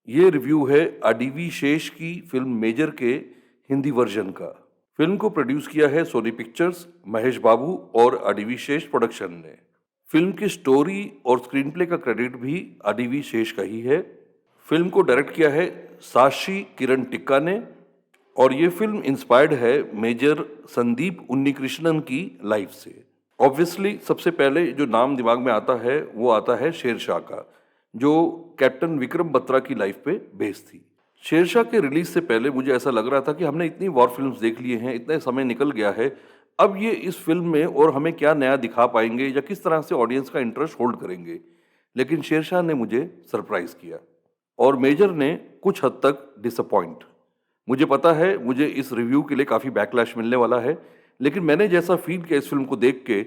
ये रिव्यू है अडीवी शेष की फिल्म मेजर के हिंदी वर्जन का। फिल्म को प्रोड्यूस किया है सोनी पिक्चर्स, महेश बाबू और अडीवी शेष प्रोडक्शन ने। फिल्म की स्टोरी और स्क्रीन प्ले का क्रेडिट भी अडीवी शेष का ही है। फिल्म को डायरेक्ट किया है साशी किरण टिक्का ने और ये फिल्म इंस्पायर्ड है मेजर संदीप उन्नीकृष्णन की लाइफ से। ऑब्वियसली सबसे पहले जो नाम दिमाग में आता है वो आता है शेरशाह का, जो कैप्टन विक्रम बत्रा की लाइफ पे बेस्ड थी। शेरशाह के रिलीज से पहले मुझे ऐसा लग रहा था कि हमने इतनी वॉर फिल्म्स देख लिए हैं, इतना समय निकल गया है, अब ये इस फिल्म में और हमें क्या नया दिखा पाएंगे या किस तरह से ऑडियंस का इंटरेस्ट होल्ड करेंगे। लेकिन शेरशाह ने मुझे सरप्राइज किया और मेजर ने कुछ हद तक डिसअपॉइंट। मुझे पता है मुझे इस रिव्यू के लिए काफ़ी बैकलैश मिलने वाला है, लेकिन मैंने जैसा फील किया इस फिल्म को देख के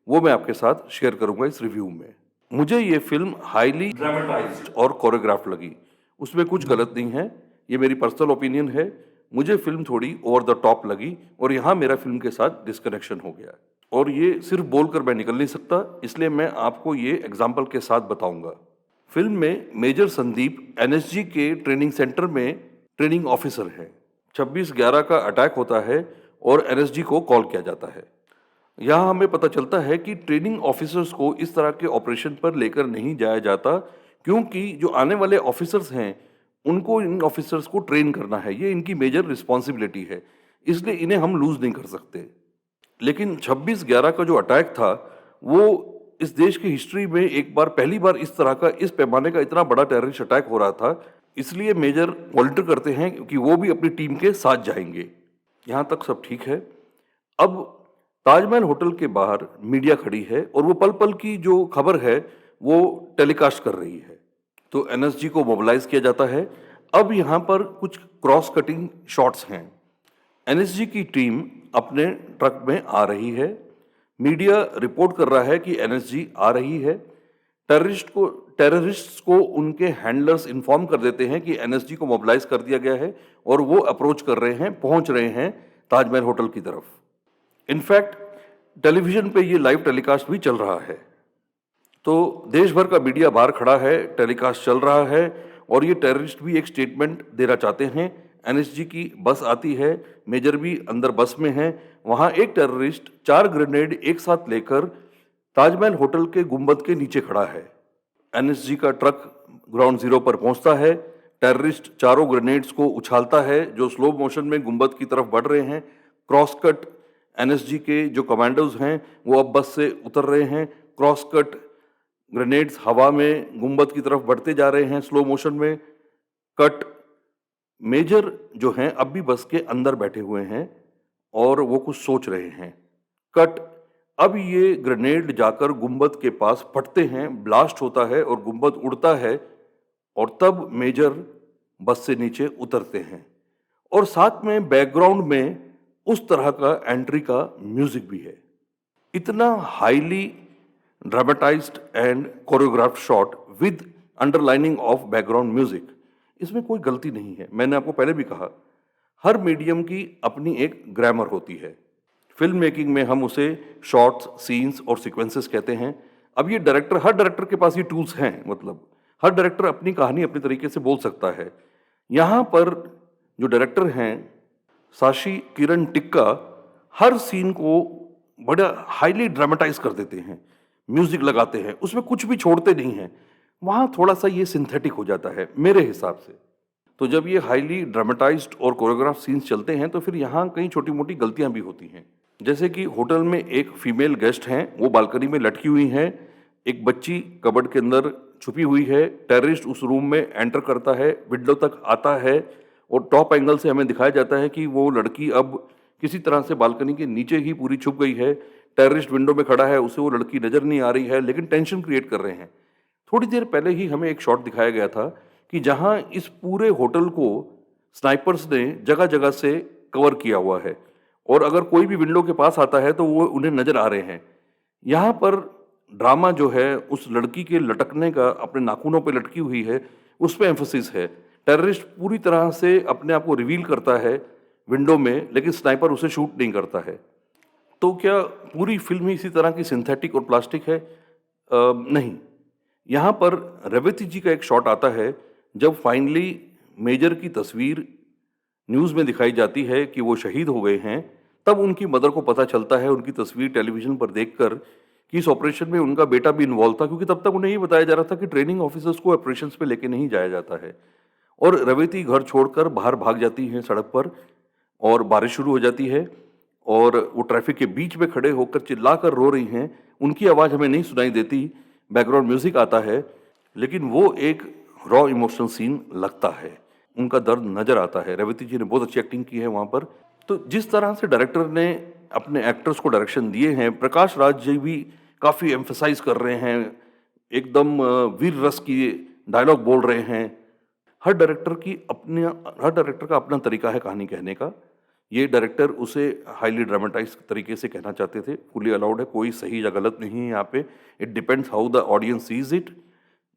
वो मैं आपके साथ शेयर करूंगा इस रिव्यू में। मुझे ये फिल्म हाईली ड्रामेटाइज्ड और कोरियोग्राफ लगी। उसमें कुछ गलत नहीं है, ये मेरी पर्सनल ओपिनियन है। मुझे फिल्म थोड़ी ओवर द टॉप लगी और यहाँ मेरा फिल्म के साथ डिस्कनेक्शन हो गया और ये सिर्फ बोलकर मैं निकल नहीं सकता, इसलिए मैं आपको ये एग्जाम्पल के साथ बताऊंगा। फिल्म में मेजर संदीप एनएसजी के ट्रेनिंग सेंटर में ट्रेनिंग ऑफिसर है। 26/11 का अटैक होता है और एनएसजी को कॉल किया जाता है। यहाँ हमें पता चलता है कि ट्रेनिंग ऑफिसर्स को इस तरह के ऑपरेशन पर लेकर नहीं जाया जाता, क्योंकि जो आने वाले ऑफिसर्स हैं उनको इन ऑफिसर्स को ट्रेन करना है, ये इनकी मेजर रिस्पॉन्सिबिलिटी है, इसलिए इन्हें हम लूज नहीं कर सकते। लेकिन 26/11 का जो अटैक था वो इस देश की हिस्ट्री में एक बार पहली बार इस तरह का, इस पैमाने का इतना बड़ा टेररिस्ट अटैक हो रहा था, इसलिए मेजर वॉलंटियर करते हैं कि वो भी अपनी टीम के साथ जाएंगे। यहाँ तक सब ठीक है। अब ताजमहल होटल के बाहर मीडिया खड़ी है और वो पल पल की जो खबर है वो टेलीकास्ट कर रही है, तो एनएसजी को मोबिलाइज किया जाता है। अब यहाँ पर कुछ क्रॉस कटिंग शॉट्स हैं। एनएसजी की टीम अपने ट्रक में आ रही है, मीडिया रिपोर्ट कर रहा है कि एनएसजी आ रही है। टेररिस्ट्स को उनके हैंडलर्स इन्फॉर्म कर देते हैं कि एनएसजी को मोबिलाइज कर दिया गया है और वो अप्रोच कर रहे हैं, पहुंच रहे हैं ताजमहल होटल की तरफ। इनफैक्ट टेलीविजन पे ये लाइव टेलीकास्ट भी चल रहा है, तो देश भर का मीडिया बाहर खड़ा है, टेलीकास्ट चल रहा है और ये टेररिस्ट भी एक स्टेटमेंट देना चाहते हैं। एनएसजी की बस आती है, मेजर भी अंदर बस में है। वहाँ एक टेररिस्ट 4 ग्रेनेड एक साथ लेकर ताजमहल होटल के गुंबद के नीचे खड़ा है। एनएसजी का ट्रक ग्राउंड जीरो पर पहुंचता है, टेररिस्ट चारों ग्रेनेड्स को उछालता है जो स्लो मोशन में गुंबद की तरफ बढ़ रहे हैं। क्रॉस कट, एनएसजी के जो कमांडोज हैं वो अब बस से उतर रहे हैं। क्रॉस कट, ग्रेनेड्स हवा में गुंबद की तरफ बढ़ते जा रहे हैं स्लो मोशन में। कट, मेजर जो हैं अब भी बस के अंदर बैठे हुए हैं और वो कुछ सोच रहे हैं। कट, अब ये ग्रेनेड जाकर गुंबद के पास फटते हैं, ब्लास्ट होता है और गुंबद उड़ता है और तब मेजर बस से नीचे उतरते हैं और साथ में बैकग्राउंड में उस तरह का एंट्री का म्यूजिक भी है। इतना highly dramatised and choreograph shot with underlining of background music, इसमें कोई गलती नहीं है। मैंने आपको पहले भी कहा, हर मीडियम की अपनी एक ग्रामर होती है। फिल्म मेकिंग में हम उसे शॉट्स, सीन्स और सीक्वेंसेस कहते हैं। अब ये डायरेक्टर, हर डायरेक्टर के पास ये टूल्स हैं, मतलब हर डायरेक्टर अपनी कहानी अपने तरीके से बोल सकता है। यहाँ पर जो डायरेक्टर हैं साशी किरण टिक्का, हर सीन को बड़ा हाईली ड्रामेटाइज कर देते हैं, म्यूजिक लगाते हैं, उसमें कुछ भी छोड़ते नहीं हैं। वहाँ थोड़ा सा ये सिंथेटिक हो जाता है मेरे हिसाब से। तो जब ये हाईली ड्रामेटाइज्ड और कोरियोग्राफ सीन्स चलते हैं तो फिर यहाँ कई छोटी मोटी गलतियाँ भी होती हैं। जैसे कि होटल में एक फीमेल गेस्ट हैं, वो बालकनी में लटकी हुई हैं, एक बच्ची कबर्ड के अंदर छुपी हुई है। टेररिस्ट उस रूम में एंटर करता है, विंडो तक आता है और टॉप एंगल से हमें दिखाया जाता है कि वो लड़की अब किसी तरह से बालकनी के नीचे ही पूरी छुप गई है। टेररिस्ट विंडो में खड़ा है, उसे वो लड़की नजर नहीं आ रही है, लेकिन टेंशन क्रिएट कर रहे हैं। थोड़ी देर पहले ही हमें एक शॉट दिखाया गया था कि जहां इस पूरे होटल को स्नाइपर्स ने जगह जगह से कवर किया हुआ है और अगर कोई भी विंडो के पास आता है तो वो उन्हें नजर आ रहे हैं। यहाँ पर ड्रामा जो है उस लड़की के लटकने का, अपने नाखूनों पे लटकी हुई है, उस पर एम्फोसिस है। टेररिस्ट पूरी तरह से अपने आप को रिवील करता है विंडो में, लेकिन स्नाइपर उसे शूट नहीं करता है। तो क्या पूरी फिल्म ही इसी तरह की सिंथेटिक और प्लास्टिक है? नहीं। यहाँ पर रेवती जी का एक शॉट आता है जब फाइनली मेजर की तस्वीर न्यूज़ में दिखाई जाती है कि वो शहीद हो गए हैं, तब उनकी मदर को पता चलता है उनकी तस्वीर टेलीविज़न पर देखकर कि इस ऑपरेशन में उनका बेटा भी इन्वॉल्व था, क्योंकि तब तक उन्हें ये बताया जा रहा था कि ट्रेनिंग ऑफिसर्स को ऑपरेशंस पे लेके नहीं जाया जाता है। और रवेती घर छोड़कर बाहर भाग जाती हैं सड़क पर और बारिश शुरू हो जाती है और वो ट्रैफिक के बीच में खड़े होकर चिल्लाकर रो रही हैं। उनकी आवाज़ हमें नहीं सुनाई देती, बैकग्राउंड म्यूज़िक आता है, लेकिन वो एक रॉ इमोशनल सीन लगता है। उनका दर्द नज़र आता है। रेवती जी ने बहुत अच्छी एक्टिंग की है वहाँ पर। तो जिस तरह से डायरेक्टर ने अपने एक्टर्स को डायरेक्शन दिए हैं, प्रकाश राज जी भी काफ़ी एम्फसाइज़ कर रहे हैं, एकदम वीर रस की डायलॉग बोल रहे हैं। हर डायरेक्टर का अपना तरीका है कहानी कहने का। ये डायरेक्टर उसे हाईली ड्रामेटाइज़ तरीके से कहना चाहते थे। फुली अलाउड है, कोई सही या गलत नहीं है यहाँ पे। It depends how the audience sees it.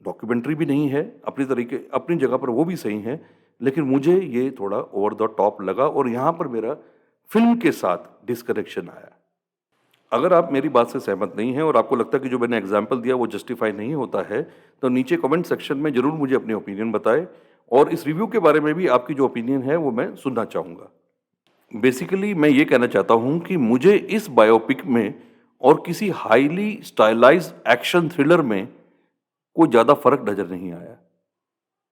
Documentary भी नहीं है, अपनी जगह पर वो भी सही है, लेकिन मुझे ये थोड़ा ओवर द टॉप लगा और यहाँ पर मेरा फ़िल्म के साथ डिस्कनेक्शन आया। अगर आप मेरी बात से सहमत नहीं हैं और आपको लगता है कि जो मैंने एग्ज़ाम्पल दिया वो जस्टिफ़ाई नहीं होता है, तो नीचे कमेंट सेक्शन में ज़रूर मुझे अपनी ओपिनियन बताएँ और इस रिव्यू के बारे में भी आपकी जो ओपिनियन है वो मैं सुनना चाहूँगा। बेसिकली मैं ये कहना चाहता हूँ कि मुझे इस बायोपिक में और किसी हाईली स्टाइलाइज़्ड एक्शन थ्रिलर में कोई ज़्यादा फ़र्क नज़र नहीं आया।